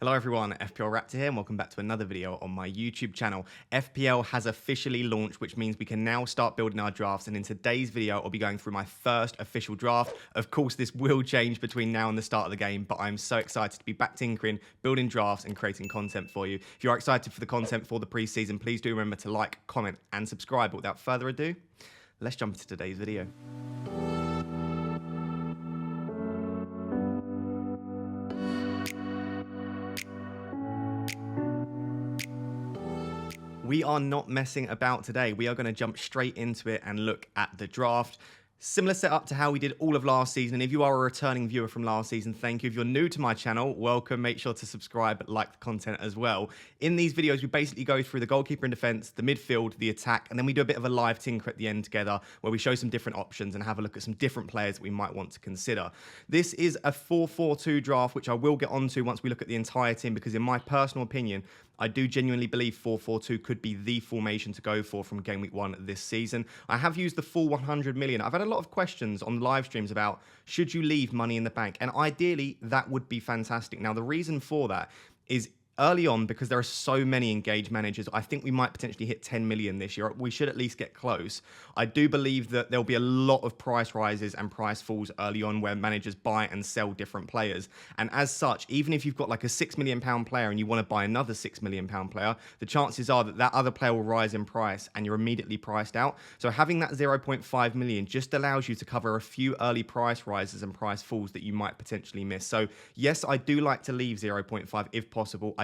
Hello everyone, FPL Raptor here and welcome back to another video on my YouTube channel. FPL has officially launched, which means we can now start building our drafts, and in today's video I'll be going through my first official draft. Of course this will change between now and the start of the game, but I'm so excited to be back tinkering, building drafts and creating content for you. If you are excited for the content for the preseason, please do remember to like, comment and subscribe. But without further ado, let's jump into today's video. We are not messing about today. We are going to jump straight into it and look at the draft. Similar setup to how we did all of last season. And if you are a returning viewer from last season, thank you. If you're new to my channel, welcome. Make sure to subscribe, like the content as well. In these videos, we basically go through the goalkeeper and defense, the midfield, the attack, and then we do a bit of a live tinker at the end together where we show some different options and have a look at some different players that we might want to consider. This is a 4-4-2 draft, which I will get onto once we look at the entire team, because in my personal opinion, I do genuinely believe 4-4-2 could be the formation to go for from Game Week 1 this season. I have used the full 100 million. I've had a lot of questions on live streams about should you leave money in the bank? And ideally, that would be fantastic. Now, the reason for that is early on, because there are so many engaged managers, I think we might potentially hit 10 million this year. We should at least get close. I do believe that there'll be a lot of price rises and price falls early on where managers buy and sell different players. And as such, even if you've got like a £6 million player and you want to buy another £6 million player, the chances are that that other player will rise in price and you're immediately priced out. So having that 0.5 million just allows you to cover a few early price rises and price falls that you might potentially miss. So yes, I do like to leave 0.5 if possible.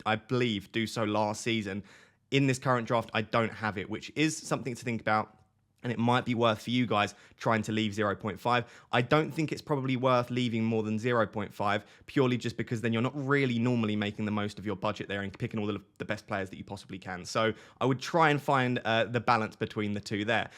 I believe, do so last season. In this current draft, I don't have it, which is something to think about. And it might be worth for you guys trying to leave 0.5. I don't think it's probably worth leaving more than 0.5, purely just because then you're not really normally making the most of your budget there and picking all the best players that you possibly can. So I would try and find the balance between the two there.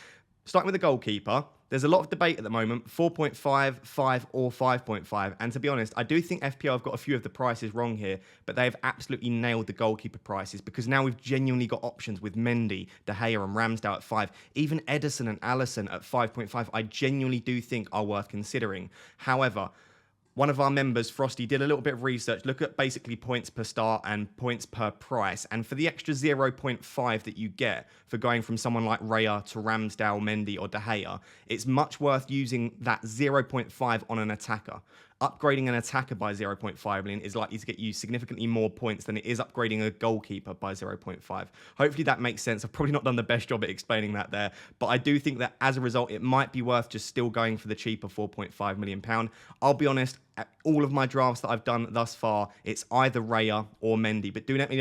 Starting with the goalkeeper, there's a lot of debate at the moment, 4.5, 5 or 5.5. And to be honest, I do think FPL have got a few of the prices wrong here, but they've absolutely nailed the goalkeeper prices, because now we've genuinely got options with Mendy, De Gea and Ramsdale at 5. Even Ederson and Alisson at 5.5, I genuinely do think are worth considering. However, one of our members, Frosty, did a little bit of research, look at basically points per start and points per price. And for the extra 0.5 that you get for going from someone like Raya to Ramsdale, Mendy or De Gea, it's much worth using that 0.5 on an attacker. Upgrading an attacker by 0.5 million is likely to get you significantly more points than it is upgrading a goalkeeper by 0.5. Hopefully that makes sense. I've probably not done the best job at explaining that there, but I do think that as a result, it might be worth just still going for the cheaper £4.5 million. I'll be honest, all of my drafts that I've done thus far, it's either Raya or Mendy, but do let me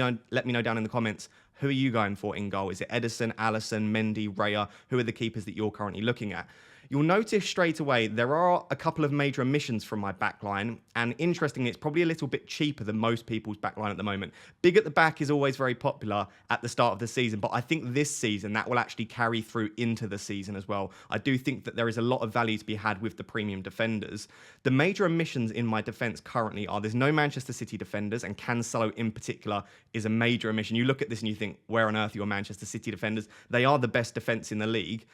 know down in the comments, who are you going for in goal? Is it Ederson, Alisson, Mendy, Raya? Who are the keepers that you're currently looking at? You'll notice straight away there are a couple of major omissions from my backline, and interestingly, it's probably a little bit cheaper than most people's backline at the moment. Big at the back is always very popular at the start of the season, but I think this season that will actually carry through into the season as well. I do think that there is a lot of value to be had with the premium defenders. The major omissions in my defence currently are there's no Manchester City defenders, and Cancelo in particular is a major omission. You look at this and you think, where on earth are your Manchester City defenders? They are the best defence in the league.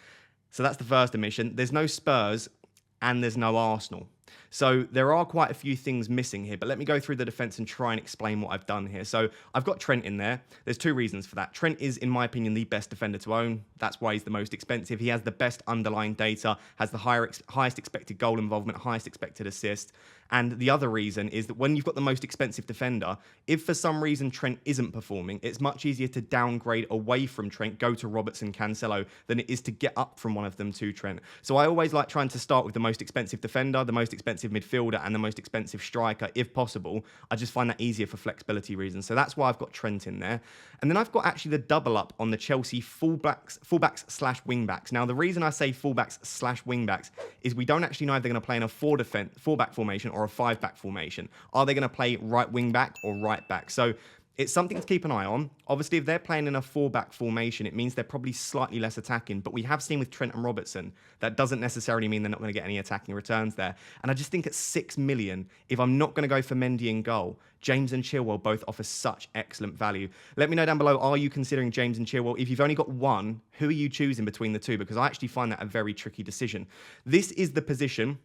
So that's the first omission. There's no Spurs and there's no Arsenal. So there are quite a few things missing here, but let me go through the defence and try and explain what I've done here. So I've got Trent in there. There's two reasons for that. Trent is, in my opinion, the best defender to own. That's why he's the most expensive. He has the best underlying data, has the highest expected goal involvement, highest expected assist. And the other reason is that when you've got the most expensive defender, if for some reason Trent isn't performing, it's much easier to downgrade away from Trent, go to Robertson, Cancelo, than it is to get up from one of them to Trent. So I always like trying to start with the most expensive defender, the most expensive midfielder, and the most expensive striker, if possible. I just find that easier for flexibility reasons. So that's why I've got Trent in there. And then I've got actually the double up on the Chelsea fullbacks slash wingbacks. Now, the reason I say fullbacks slash wingbacks is we don't actually know if they're going to play in a four-back formation or a five-back formation. Are they going to play right wing back or right back? So it's something to keep an eye on. Obviously, if they're playing in a four-back formation, it means they're probably slightly less attacking. But we have seen with Trent and Robertson, that doesn't necessarily mean they're not going to get any attacking returns there. And I just think at 6 million, if I'm not going to go for Mendy in goal, James and Chilwell both offer such excellent value. Let me know down below, are you considering James and Chilwell? If you've only got one, who are you choosing between the two? Because I actually find that a very tricky decision. This is the position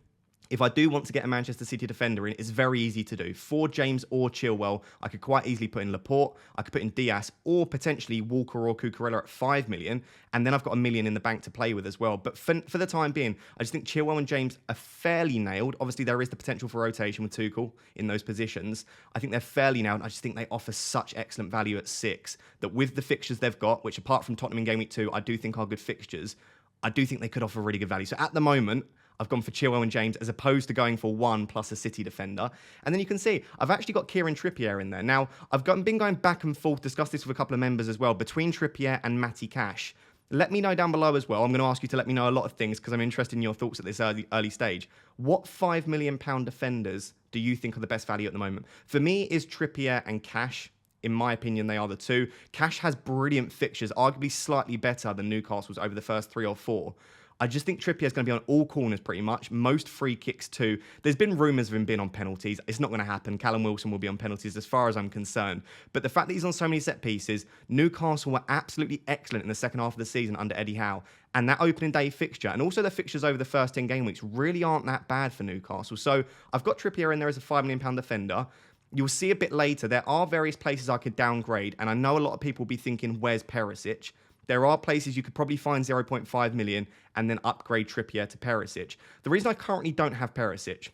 if I do want to get a Manchester City defender in, it's very easy to do. For James or Chilwell, I could quite easily put in Laporte, I could put in Diaz, or potentially Walker or Cucurella at 5 million, and then I've got $1 million in the bank to play with as well. But for the time being, I just think Chilwell and James are fairly nailed. Obviously, there is the potential for rotation with Tuchel in those positions. I think they're fairly nailed. I just think they offer such excellent value at 6 that with the fixtures they've got, which apart from Tottenham in Game Week 2, I do think are good fixtures, I do think they could offer really good value. So at the moment, I've gone for Chilwell and James as opposed to going for one plus a City defender. And then you can see, I've actually got Kieran Trippier in there. Now, been going back and forth, discussed this with a couple of members as well, between Trippier and Matty Cash. Let me know down below as well. I'm going to ask you to let me know a lot of things because I'm interested in your thoughts at this early stage. What £5 million defenders do you think are the best value at the moment? For me, is Trippier and Cash. In my opinion, they are the two. Cash has brilliant fixtures, arguably slightly better than Newcastle's over the first 3 or 4. I just think Trippier is going to be on all corners pretty much, most free kicks too. There's been rumours of him being on penalties. It's not going to happen. Callum Wilson will be on penalties as far as I'm concerned. But the fact that he's on so many set pieces, Newcastle were absolutely excellent in the second half of the season under Eddie Howe. And that opening day fixture, and also the fixtures over the first 10 game weeks, really aren't that bad for Newcastle. So I've got Trippier in there as a £5 million defender. You'll see a bit later, there are various places I could downgrade. And I know a lot of people will be thinking, where's Perisic? There are places you could probably find 0.5 million and then upgrade Trippier to Perisic. The reason I currently don't have Perisic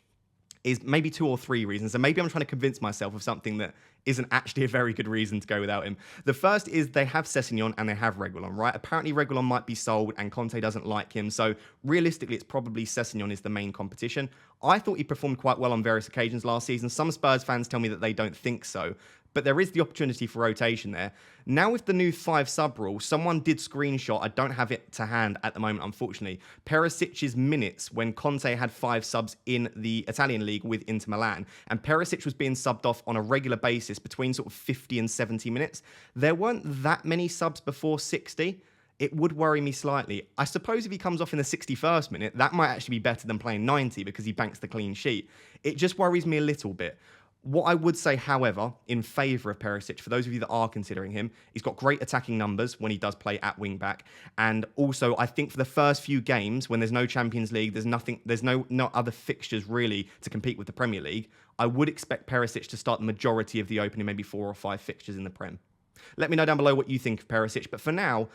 is maybe 2 or 3 reasons. And maybe I'm trying to convince myself of something that isn't actually a very good reason to go without him. The first is they have Sessegnon and they have Reguilon, right? Apparently Reguilon might be sold and Conte doesn't like him. So realistically, it's probably Sessegnon is the main competition. I thought he performed quite well on various occasions last season. Some Spurs fans tell me that they don't think so. But there is the opportunity for rotation there. Now with the new 5 sub rule, someone did screenshot, I don't have it to hand at the moment, unfortunately, Perisic's minutes when Conte had 5 subs in the Italian league with Inter Milan. And Perisic was being subbed off on a regular basis between sort of 50 and 70 minutes. There weren't that many subs before 60. It would worry me slightly. I suppose if he comes off in the 61st minute, that might actually be better than playing 90 because he banks the clean sheet. It just worries me a little bit. What I would say, however, in favour of Perisic, for those of you that are considering him, he's got great attacking numbers when he does play at wing-back. And also, I think for the first few games, when there's no Champions League, there's no other fixtures really to compete with the Premier League, I would expect Perisic to start the majority of the opening, maybe 4 or 5 fixtures in the Prem. Let me know down below what you think of Perisic. But for now,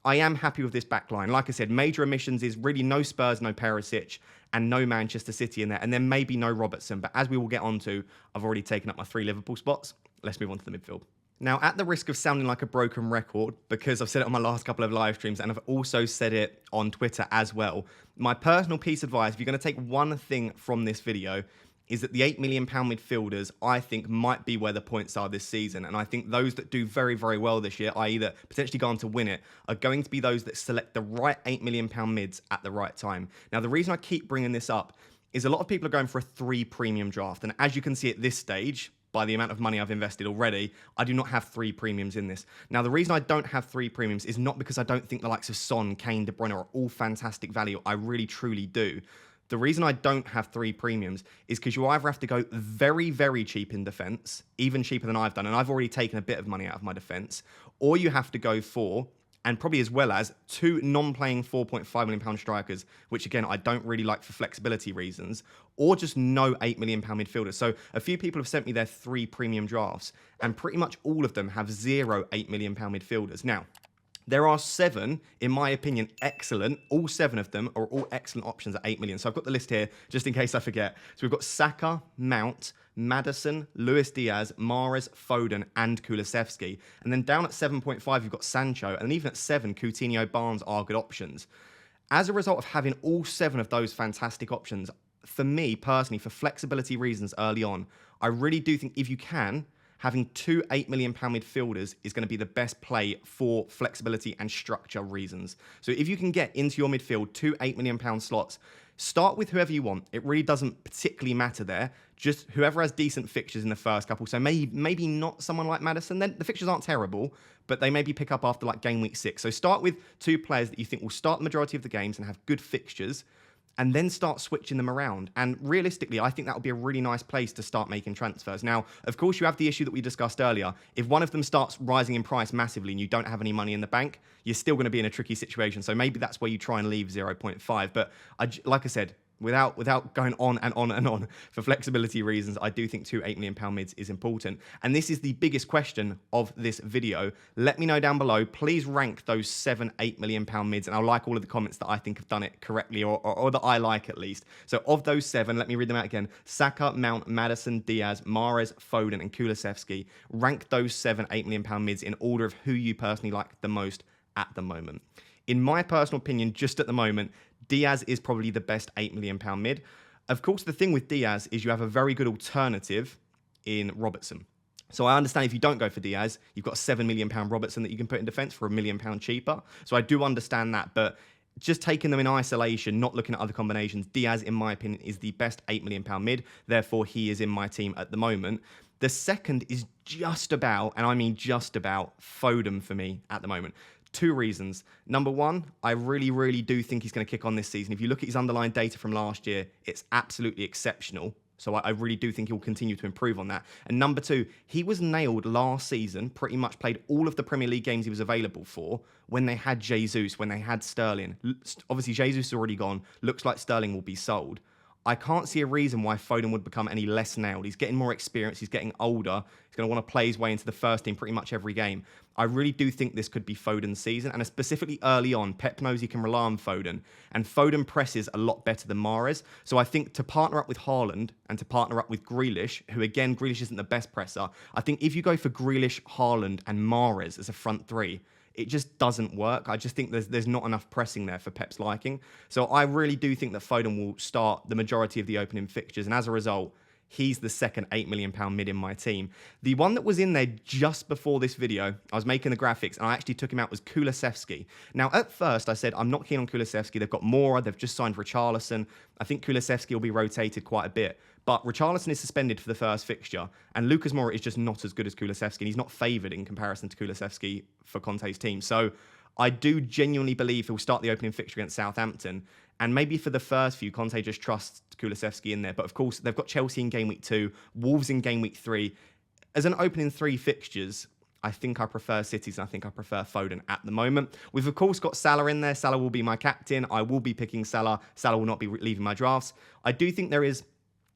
I am happy with this backline. Like I said, major omissions is really no Spurs, no Perisic, and no Manchester City in there. And then maybe no Robertson. But as we will get on to, I've already taken up my 3 Liverpool spots. Let's move on to the midfield. Now, at the risk of sounding like a broken record, because I've said it on my last couple of live streams, and I've also said it on Twitter as well, my personal piece of advice, if you're going to take one thing from this video, is that the £8 million midfielders, I think, might be where the points are this season. And I think those that do very, very well this year, i.e. that potentially go on to win it, are going to be those that select the right £8 million mids at the right time. Now, the reason I keep bringing this up is a lot of people are going for a 3 premium draft. And as you can see at this stage, by the amount of money I've invested already, I do not have 3 premiums in this. Now, the reason I don't have 3 premiums is not because I don't think the likes of Son, Kane, De Bruyne are all fantastic value. I really, truly do. The reason I don't have 3 premiums is because you either have to go very, very cheap in defence, even cheaper than I've done, and I've already taken a bit of money out of my defence, or you have to go for, and probably as well as, 2 non-playing £4.5 million strikers, which again, I don't really like for flexibility reasons, or just no £8 million midfielders. So a few people have sent me their 3 premium drafts, and pretty much all of them have 0 £8 million midfielders. Now, there are 7, in my opinion, excellent. All 7 of them are all excellent options at 8 million. So I've got the list here, just in case I forget. So we've got Saka, Mount, Maddison, Luis Diaz, Mahrez, Foden, and Kulusevski. And then down at 7.5, you've got Sancho. And even at 7, Coutinho, Barnes are good options. As a result of having all 7 of those fantastic options, for me, personally, for flexibility reasons early on, I really do think if you can, having 2 £8 million midfielders is going to be the best play for flexibility and structure reasons. So if you can get into your midfield 2 £8 million slots, start with whoever you want. It really doesn't particularly matter there. Just whoever has decent fixtures in the first couple. So maybe not someone like Maddison. Then the fixtures aren't terrible, but they maybe pick up after like game week 6. So start with 2 players that you think will start the majority of the games and have good fixtures, and then start switching them around. And realistically, I think that would be a really nice place to start making transfers. Now, of course, you have the issue that we discussed earlier. If one of them starts rising in price massively and you don't have any money in the bank, you're still going to be in a tricky situation. So maybe that's where you try and leave 0.5. But like I said, without going on and on and on, for flexibility reasons, I do think two £8 million mids is important. And this is the biggest question of this video. Let me know down below. Please rank those £7-8 million mids, and I'll like all of the comments that I think have done it correctly, or that I like at least. So of those 7, let me read them out again. Saka, Mount, Maddison, Diaz, Mahrez, Foden, and Kulusevski. Rank those £7-8 million mids in order of who you personally like the most at the moment. In my personal opinion, just at the moment, Diaz is probably the best £8 million mid. Of course, the thing with Diaz is you have a very good alternative in Robertson. So I understand if you don't go for Diaz, you've got a £7 million Robertson that you can put in defence for £1 million cheaper. So I do understand that, but just taking them in isolation, not looking at other combinations, Diaz, in my opinion, is the best £8 million mid. Therefore, he is in my team at the moment. The second is just about, and I mean just about, Foden for me at the moment. 2 reasons. Number one, I really do think he's going to kick on this season. If you look at his underlying data from last year, it's absolutely exceptional. So I really do think he'll continue to improve on that. And number 2, he was nailed last season, pretty much played all of the Premier League games he was available for when they had Jesus, when they had Sterling. Obviously, Jesus is already gone. Looks like Sterling will be sold. I can't see a reason why Foden would become any less nailed. He's getting more experience. He's getting older. He's going to want to play his way into the first team pretty much every game. I really do think this could be Foden's season. And specifically early on, Pep knows he can rely on Foden. And Foden presses a lot better than Mahrez. So I think to partner up with Haaland and to partner up with Grealish, who again, Grealish isn't the best presser. I think if you go for Grealish, Haaland and Mahrez as a front 3, it just doesn't work. I just think there's not enough pressing there for Pep's liking. So I really do think that Foden will start the majority of the opening fixtures. And as a result, he's the second £8 million mid in my team. The one that was in there just before this video, I was making the graphics, and I actually took him out, was Kulusevski. Now, at first, I said, I'm not keen on Kulusevski. They've got Mora. They've just signed Richarlison. I think Kulusevski will be rotated quite a bit. But Richarlison is suspended for the first fixture, and Lucas Moura is just not as good as Kulusevski, and he's not favoured in comparison to Kulusevski for Conte's team. So I do genuinely believe he'll start the opening fixture against Southampton, and maybe for the first few, Conte just trusts Kulusevski in there. But of course, they've got Chelsea in game week 2, Wolves in game week 3. As an opening 3 fixtures, I think I prefer City's, and I think I prefer Foden at the moment. We've, of course, got Salah in there. Salah will be my captain. I will be picking Salah. Salah will not be leaving my drafts. I do think there is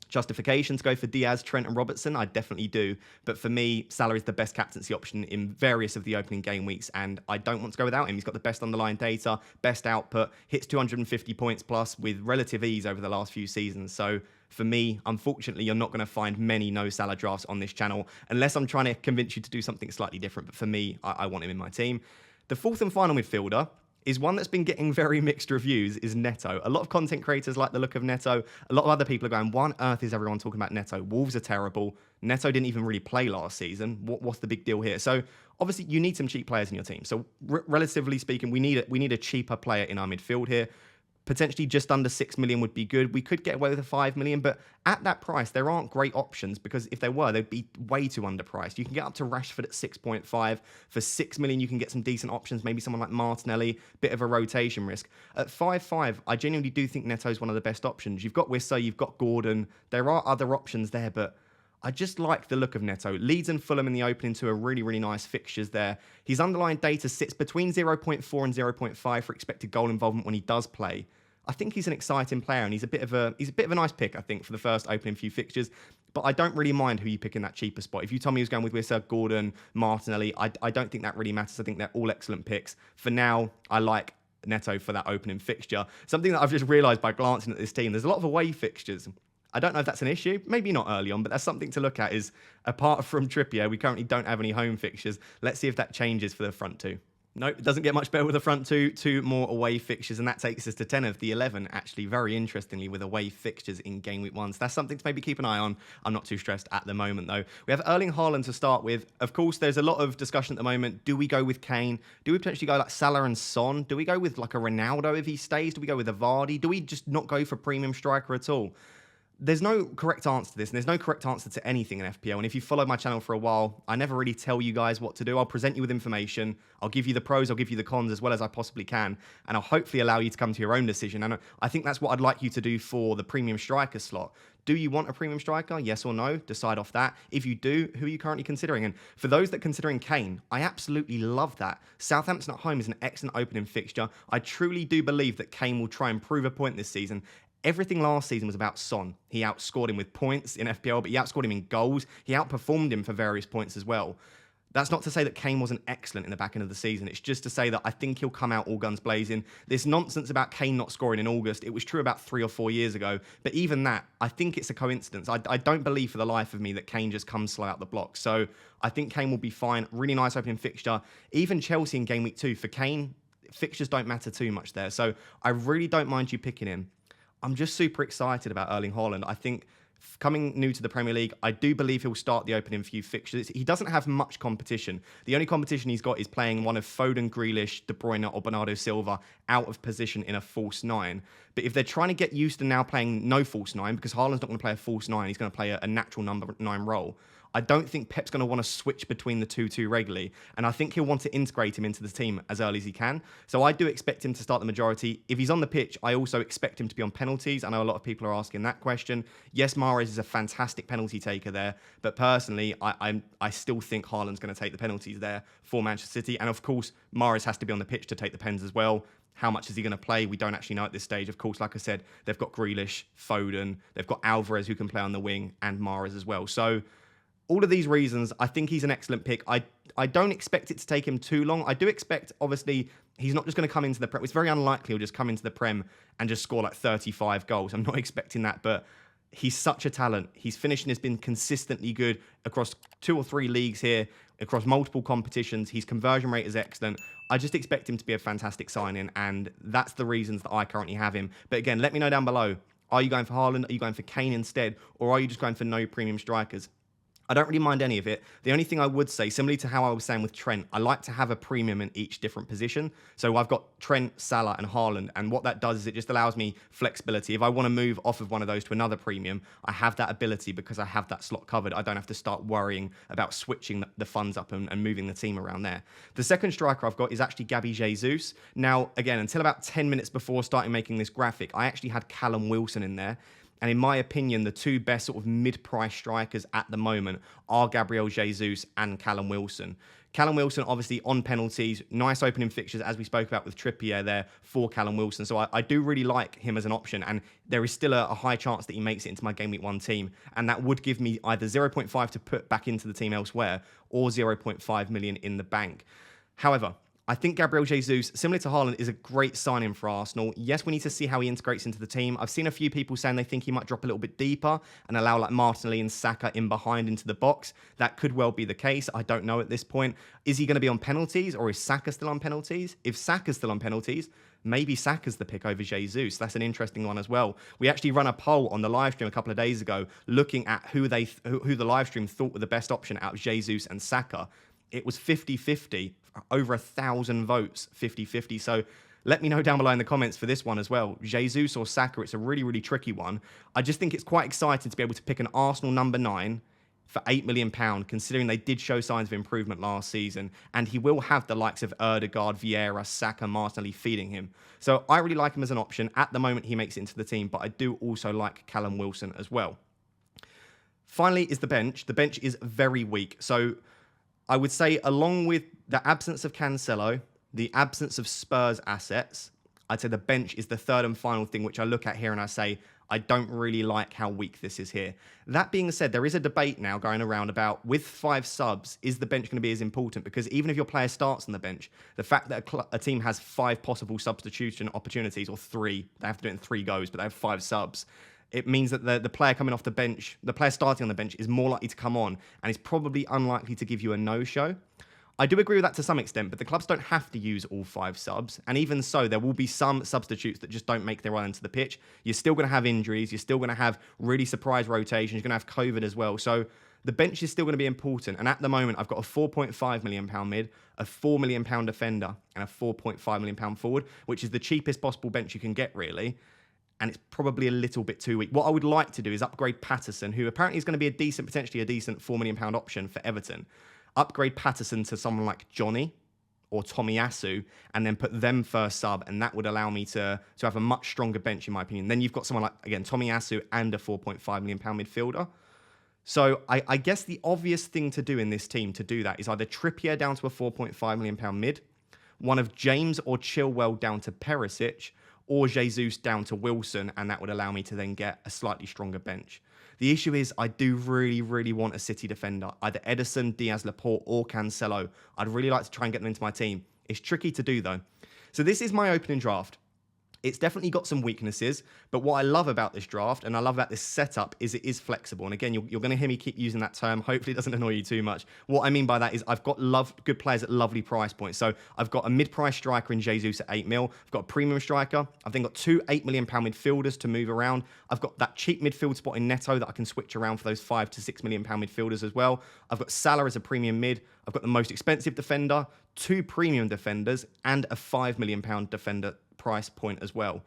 justification to go for Diaz, Trent and Robertson. I definitely do. But for me, Salah is the best captaincy option in various of the opening game weeks, and I don't want to go without him. He's got the best underlying data, best output, hits 250 points plus with relative ease over the last few seasons. So for me, unfortunately, you're not going to find many no Salah drafts on this channel unless I'm trying to convince you to do something slightly different. But for me, I want him in my team. The fourth and final midfielder is one that's been getting very mixed reviews, is Neto. A lot of content creators like the look of Neto. A lot of other people are going, why on earth is everyone talking about Neto? Wolves are terrible. Neto didn't even really play last season. What's the big deal here? So obviously you need some cheap players in your team. So relatively speaking, we need a cheaper player in our midfield here. Potentially just under 6 million would be good. We could get away with a 5 million, but at that price, there aren't great options, because if there were, they'd be way too underpriced. You can get up to Rashford at 6.5. For 6 million, you can get some decent options, maybe someone like Martinelli, bit of a rotation risk. At 5.5, I genuinely do think Neto's one of the best options. You've got Wissa, you've got Gordon. There are other options there, but I just like the look of Neto. Leeds and Fulham in the opening to a really nice fixtures there. His underlying data sits between 0.4 and 0.5 for expected goal involvement when he does play. I think he's an exciting player, and he's a bit of a nice pick, I think, for the first opening few fixtures. But I don't really mind who you pick in that cheaper spot. If you told me he was going with Wissa, Gordon, Martinelli, I don't think that really matters. I think they're all excellent picks. For now, I like Neto for that opening fixture. Something that I've just realised by glancing at this team, there's a lot of away fixtures. I don't know if that's an issue. Maybe not early on, but that's something to look at. Is apart from Trippier, we currently don't have any home fixtures. Let's see if that changes for the front 2. Nope, it doesn't get much better with the front 2. 2 more away fixtures, and that takes us to 10 of the 11, actually, very interestingly, with away fixtures in game week 1. So that's something to maybe keep an eye on. I'm not too stressed at the moment, though. We have Erling Haaland to start with. Of course, there's a lot of discussion at the moment. Do we go with Kane? Do we potentially go like Salah and Son? Do we go with like a Ronaldo if he stays? Do we go with a Vardy? Do we just not go for premium striker at all? There's no correct answer to this, and there's no correct answer to anything in FPL. And if you've followed my channel for a while, I never really tell you guys what to do. I'll present you with information. I'll give you the pros, I'll give you the cons as well as I possibly can. And I'll hopefully allow you to come to your own decision. And I think that's what I'd like you to do for the premium striker slot. Do you want a premium striker? Yes or no? Decide off that. If you do, who are you currently considering? And for those that are considering Kane, I absolutely love that. Southampton at home is an excellent opening fixture. I truly do believe that Kane will try and prove a point this season. Everything last season was about Son. He outscored him with points in FPL, but he outscored him in goals. He outperformed him for various points as well. That's not to say that Kane wasn't excellent in the back end of the season. It's just to say that I think he'll come out all guns blazing. This nonsense about Kane not scoring in August, it was true about 3 or 4 years ago. But even that, I think it's a coincidence. I don't believe for the life of me that Kane just comes slow out the block. So I think Kane will be fine. Really nice opening fixture. Even Chelsea in game week 2. For Kane, fixtures don't matter too much there. So I really don't mind you picking him. I'm just super excited about Erling Haaland. I think coming new to the Premier League, I do believe he'll start the opening few fixtures. He doesn't have much competition. The only competition he's got is playing one of Foden, Grealish, De Bruyne or Bernardo Silva out of position in a false 9. But if they're trying to get used to now playing no false 9, because Haaland's not going to play a false 9, he's going to play a natural number 9 role. I don't think Pep's going to want to switch between the two too regularly. And I think he'll want to integrate him into the team as early as he can. So I do expect him to start the majority. If he's on the pitch, I also expect him to be on penalties. I know a lot of people are asking that question. Yes, Mahrez is a fantastic penalty taker there. But personally, I still think Haaland's going to take the penalties there for Manchester City. And of course, Mahrez has to be on the pitch to take the pens as well. How much is he going to play? We don't actually know at this stage. Of course, like I said, they've got Grealish, Foden, they've got Alvarez who can play on the wing, and Mahrez as well. So all of these reasons, I think he's an excellent pick. I don't expect it to take him too long. I do expect, obviously, he's not just going to come into the Prem. It's very unlikely he'll just come into the Prem and just score like 35 goals. I'm not expecting that, but he's such a talent. His finishing has been consistently good across 2 or 3 leagues here, across multiple competitions. His conversion rate is excellent. I just expect him to be a fantastic signing, and that's the reasons that I currently have him. But again, let me know down below. Are you going for Haaland? Are you going for Kane instead? Or are you just going for no premium strikers? I don't really mind any of it. The only thing I would say, similarly to how I was saying with Trent, I like to have a premium in each different position. So I've got Trent, Salah and Haaland, and what that does is it just allows me flexibility. If I want to move off of one of those to another premium, I have that ability because I have that slot covered. I don't have to start worrying about switching the funds up and moving the team around there. The second striker I've got is actually Gabby Jesus. Now, again, until about 10 minutes before starting making this graphic, I actually had Callum Wilson in there. And in my opinion, the two best sort of mid-price strikers at the moment are Gabriel Jesus and Callum Wilson. Callum Wilson, obviously, on penalties. Nice opening fixtures, as we spoke about with Trippier there for Callum Wilson. So I do really like him as an option. And there is still a high chance that he makes it into my Game Week 1 team. And that would give me either 0.5 to put back into the team elsewhere or 0.5 million in the bank. However, I think Gabriel Jesus, similar to Haaland, is a great signing for Arsenal. Yes, we need to see how he integrates into the team. I've seen a few people saying they think he might drop a little bit deeper and allow like Martinelli and Saka in behind into the box. That could well be the case. I don't know at this point. Is he going to be on penalties or is Saka still on penalties? If Saka's still on penalties, maybe Saka's the pick over Jesus. That's an interesting one as well. We actually ran a poll on the live stream a couple of days ago looking at who the live stream thought were the best option out of Jesus and Saka. It was 50-50, over 1,000 votes, 50-50. So let me know down below in the comments for this one as well. Jesus or Saka, it's a really, really tricky one. I just think it's quite exciting to be able to pick an Arsenal number 9 for £8 million, considering they did show signs of improvement last season. And he will have the likes of Ødegaard, Vieira, Saka, Martinelli feeding him. So I really like him as an option. At the moment, he makes it into the team, but I do also like Callum Wilson as well. Finally is the bench. The bench is very weak. So I would say along with the absence of Cancelo, the absence of Spurs assets, I'd say the bench is the third and final thing which I look at here and I say, I don't really like how weak this is here. That being said, there is a debate now going around about with 5 subs, is the bench going to be as important? Because even if your player starts on the bench, the fact that a team has 5 possible substitution opportunities, or 3, they have to do it in 3 goes, but they have 5 subs. It means that the player coming off the bench, the player starting on the bench is more likely to come on and is probably unlikely to give you a no-show. I do agree with that to some extent, but the clubs don't have to use all 5 subs. And even so, there will be some substitutes that just don't make their way onto the pitch. You're still going to have injuries. You're still going to have really surprise rotations. You're going to have COVID as well. So the bench is still going to be important. And at the moment, I've got a £4.5 million mid, a £4 million defender, and a £4.5 million forward, which is the cheapest possible bench you can get, really. And it's probably a little bit too weak. What I would like to do is upgrade Patterson, who apparently is going to be potentially a decent £4 million option for Everton. Upgrade Patterson to someone like Johnny or Tomiyasu, and then put them first sub, and that would allow me to have a much stronger bench, in my opinion. Then you've got someone like, again, Tomiyasu and a £4.5 million midfielder. So I guess the obvious thing to do in this team to do that is either Trippier down to a £4.5 million mid, one of James or Chilwell down to Perisic, or Jesus down to Wilson, and that would allow me to then get a slightly stronger bench. The issue is I do really want a City defender, either Ederson, Diaz, Laporte, or Cancelo. I'd really like to try and get them into my team. It's tricky to do though. So this is my opening draft. It's definitely got some weaknesses, but what I love about this draft and I love about this setup is it is flexible. And again, you're going to hear me keep using that term. Hopefully it doesn't annoy you too much. What I mean by that is I've got good players at lovely price points. So I've got a mid-price striker in Jesus at 8 mil. I've got a premium striker. I've then got two £8 million midfielders to move around. I've got that cheap midfield spot in Neto that I can switch around for those £5 to £6 million midfielders as well. I've got Salah as a premium mid. I've got the most expensive defender, two premium defenders, and a £5 million defender price point as well.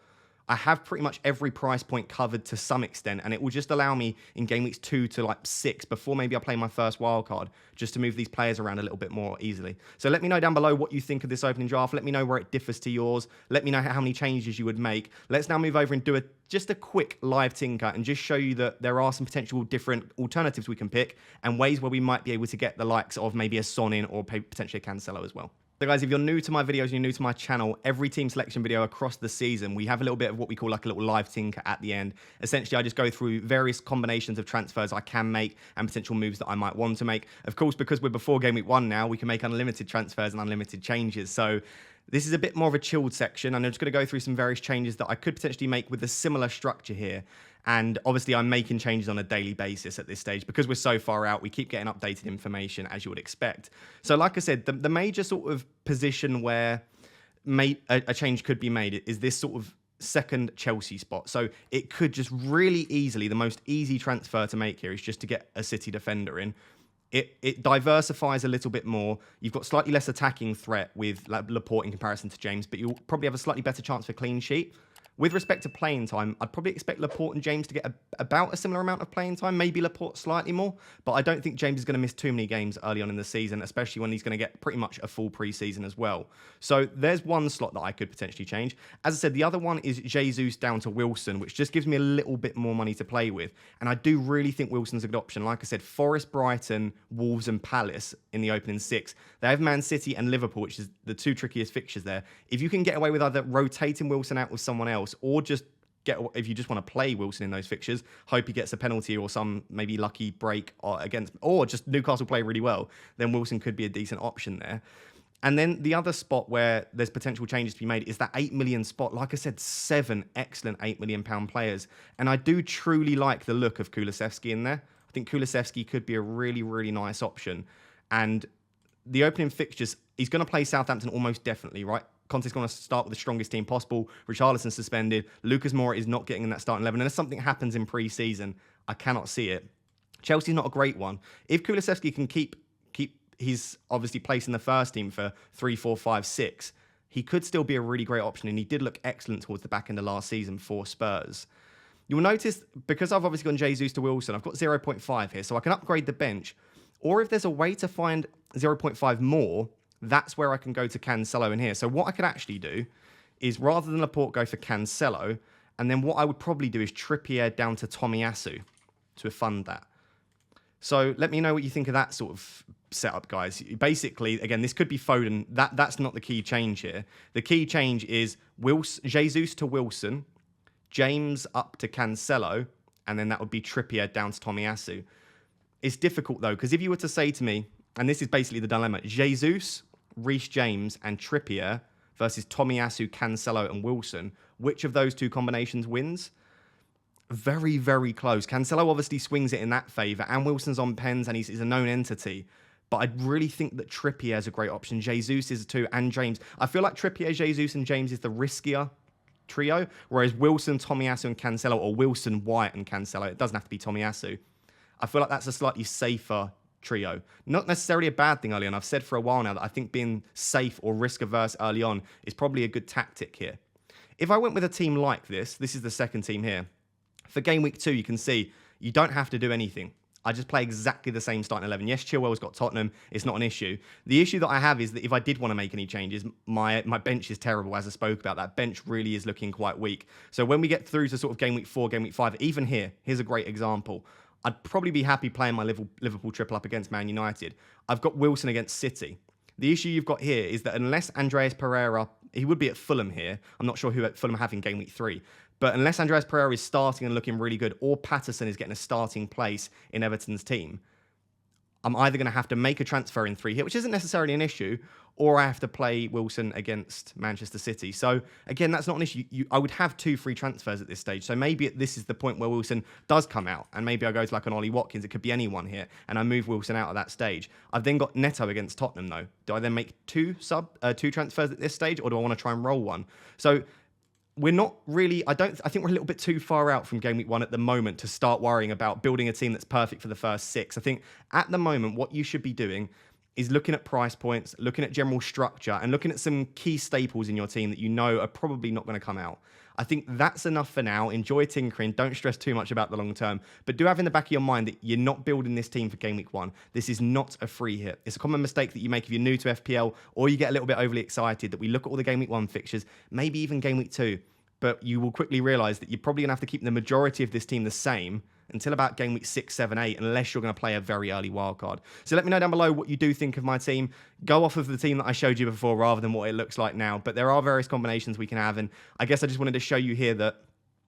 I have pretty much every price point covered to some extent, and it will just allow me in game weeks 2 to like 6, before maybe I play my first wildcard, just to move these players around a little bit more easily. So let me know down below what you think of this opening draft. Let me know where it differs to yours. Let me know how many changes you would make. Let's now move over and do just a quick live tinker and just show you that there are some potential different alternatives we can pick and ways where we might be able to get the likes of maybe a Son in or potentially a Cancelo as well. So guys, if you're new to my videos and you're new to my channel, every team selection video across the season, we have a little bit of what we call like a little live tinker at the end. Essentially, I just go through various combinations of transfers I can make and potential moves that I might want to make. Of course, because we're before game week 1 now, we can make unlimited transfers and unlimited changes. So this is a bit more of a chilled section, and I'm just going to go through some various changes that I could potentially make with a similar structure here. And obviously, I'm making changes on a daily basis at this stage. Because we're so far out, we keep getting updated information, as you would expect. So like I said, the major sort of position where a change could be made is this sort of second Chelsea spot. So it could just really easily, the most easy transfer to make here is just to get a City defender in. It diversifies a little bit more. You've got slightly less attacking threat with Laporte in comparison to James, but you'll probably have a slightly better chance for clean sheet. With respect to playing time, I'd probably expect Laporte and James to get about a similar amount of playing time, maybe Laporte slightly more, but I don't think James is going to miss too many games early on in the season, especially when he's going to get pretty much a full preseason as well. So there's one slot that I could potentially change. As I said, the other one is Jesus down to Wilson, which just gives me a little bit more money to play with. And I do really think Wilson's a good option. Like I said, Forest, Brighton, Wolves and Palace in the opening 6. They have Man City and Liverpool, which is the two trickiest fixtures there. If you can get away with either rotating Wilson out with someone else or just if you just want to play Wilson in those fixtures, hope he gets a penalty or some maybe lucky break or just Newcastle play really well, then Wilson could be a decent option there. And then the other spot where there's potential changes to be made is that 8 million spot. Like I said, 7 excellent £8 million players. And I do truly like the look of Kulusevski in there. I think Kulusevski could be a really nice option. And the opening fixtures, he's going to play Southampton almost definitely, right? Conte's going to start with the strongest team possible. Richarlison's suspended. Lucas Moura is not getting in that starting 11. And if something happens in pre-season, I cannot see it. Chelsea's not a great one. If Kulusevski can keep his obviously place in the first team for 3, 4, 5, 6, he could still be a really great option. And he did look excellent towards the back end of last season for Spurs. You'll notice, because I've obviously gone Jesus to Wilson, I've got 0.5 here, so I can upgrade the bench. Or if there's a way to find 0.5 more, that's where I can go to Cancelo in here. So what I could actually do is, rather than Laporte, go for Cancelo. And then what I would probably do is Trippier down to Tomiyasu to fund that. So let me know what you think of that sort of setup, guys. Basically, again, this could be Foden. That's not the key change here. The key change is Jesus to Wilson, James up to Cancelo, and then that would be Trippier down to Tomiyasu. It's difficult, though, because if you were to say to me, and this is basically the dilemma, Jesus, Reece James, and Trippier versus Tomiyasu, Cancelo, and Wilson, which of those two combinations wins? Very close. Cancelo obviously swings it in that favour, and Wilson's on pens, and he's a known entity. But I really think that Trippier is a great option. Jesus is too, and James. I feel like Trippier, Jesus, and James is the riskier trio, whereas Wilson, Tomiyasu, and Cancelo, or Wilson, White, and Cancelo, it doesn't have to be Tomiyasu. I feel like that's a slightly safer trio. Not necessarily a bad thing early on. I've said for a while now that I think being safe or risk-averse early on is probably a good tactic here. If I went with a team like this is the second team here. For game week 2, you can see you don't have to do anything. I just play exactly the same starting 11. Yes, Chilwell's got Tottenham. It's not an issue. The issue that I have is that if I did want to make any changes, my bench is terrible, as I spoke about. That bench really is looking quite weak. So when we get through to sort of game week 4, game week 5, even here's a great example. I'd probably be happy playing my Liverpool triple up against Man United. I've got Wilson against City. The issue you've got here is that unless Andreas Pereira, he would be at Fulham here. I'm not sure who at Fulham have in game week 3. But unless Andreas Pereira is starting and looking really good, or Patterson is getting a starting place in Everton's team, I'm either going to have to make a transfer in 3 here, which isn't necessarily an issue, or I have to play Wilson against Manchester City. So, again, that's not an issue. I would have 2 free transfers at this stage. So maybe this is the point where Wilson does come out, and maybe I go to like an Ollie Watkins. It could be anyone here, and I move Wilson out at that stage. I've then got Neto against Tottenham, though. Do I then make 2 transfers at this stage, or do I want to try and roll one? So we're not really, I think we're a little bit too far out from game week 1 at the moment to start worrying about building a team that's perfect for the first 6. I think at the moment, what you should be doing is looking at price points, looking at general structure, and looking at some key staples in your team that you know are probably not going to come out. I think that's enough for now. Enjoy tinkering. Don't stress too much about the long term. But do have in the back of your mind that you're not building this team for game week 1. This is not a free hit. It's a common mistake that you make if you're new to FPL, or you get a little bit overly excited that we look at all the game week 1 fixtures, maybe even game week 2. But you will quickly realise that you're probably going to have to keep the majority of this team the same until about game week 6, 7, 8, unless you're going to play a very early wildcard. So let me know down below what you do think of my team. Go off of the team that I showed you before rather than what it looks like now. But there are various combinations we can have. And I guess I just wanted to show you here that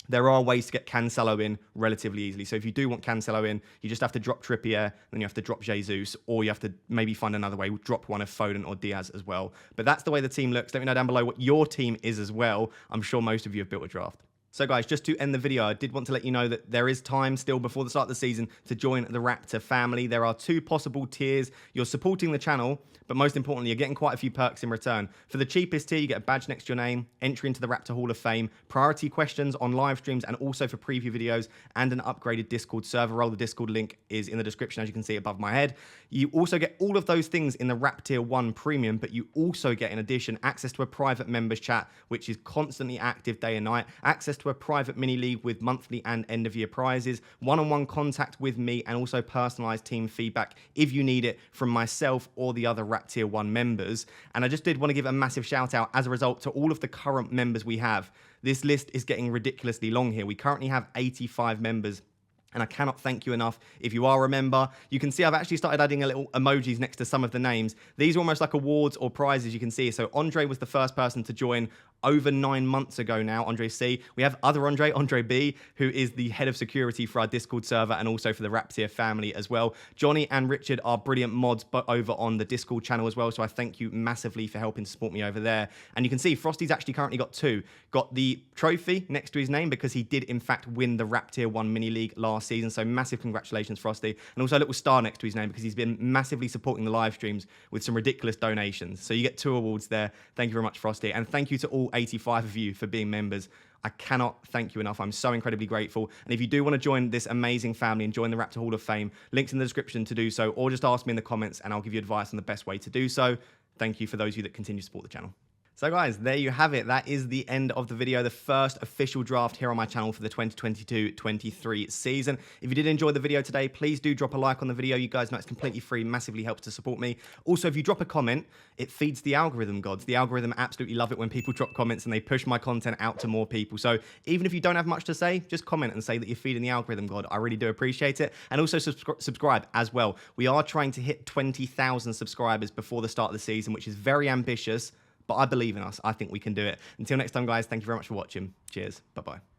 there are ways to get Cancelo in relatively easily. So if you do want Cancelo in, you just have to drop Trippier, then you have to drop Jesus, or you have to maybe find another way, drop one of Foden or Diaz as well. But that's the way the team looks. Let me know down below what your team is as well. I'm sure most of you have built a draft. So guys, just to end the video, I did want to let you know that there is time still before the start of the season to join the Raptor family. There are 2 possible tiers. You're supporting the channel, but most importantly, you're getting quite a few perks in return. For the cheapest tier, you get a badge next to your name, entry into the Raptor Hall of Fame, priority questions on live streams, and also for preview videos, and an upgraded Discord server role. The Discord link is in the description, as you can see above my head. You also get all of those things in the Rap Tier 1 Premium, but you also get, in addition, access to a private members chat, which is constantly active day and night, access to a private mini league with monthly and end-of-year prizes, one-on-one contact with me, and also personalised team feedback if you need it from myself or the other Rap Tier 1 members. And I just did want to give a massive shout-out as a result to all of the current members we have. This list is getting ridiculously long here. We currently have 85 members. And I cannot thank you enough. If you are a member, you can see I've actually started adding a little emojis next to some of the names. These are almost like awards or prizes, you can see. So Andre was the first person to join over 9 months ago now, Andre C. We have other Andre B, who is the head of security for our Discord server and also for the Raptier family as well. Johnny and Richard are brilliant mods but over on the Discord channel as well, so I thank you massively for helping to support me over there. And you can see Frosty's actually currently got 2. Got the trophy next to his name because he did in fact win the Raptier 1 mini league last season, so massive congratulations, Frosty. And also a little star next to his name because he's been massively supporting the live streams with some ridiculous donations. So you get 2 awards there. Thank you very much, Frosty. And thank you to all 85 of you for being members. I cannot thank you enough. I'm so incredibly grateful. And if you do want to join this amazing family and join the Raptor Hall of Fame, links in the description to do so, or just ask me in the comments and I'll give you advice on the best way to do so. Thank you for those of you that continue to support the channel. So guys, there you have it. That is the end of the video, the first official draft here on my channel for the 2022-23 season. If you did enjoy the video today, please do drop a like on the video. You guys know it's completely free, massively helps to support me. Also, if you drop a comment, it feeds the algorithm gods. The algorithm absolutely love it when people drop comments and they push my content out to more people. So even if you don't have much to say, just comment and say that you're feeding the algorithm god. I really do appreciate it. And also subscribe as well. We are trying to hit 20,000 subscribers before the start of the season, which is very ambitious. But I believe in us. I think we can do it. Until next time, guys, thank you very much for watching. Cheers. Bye-bye.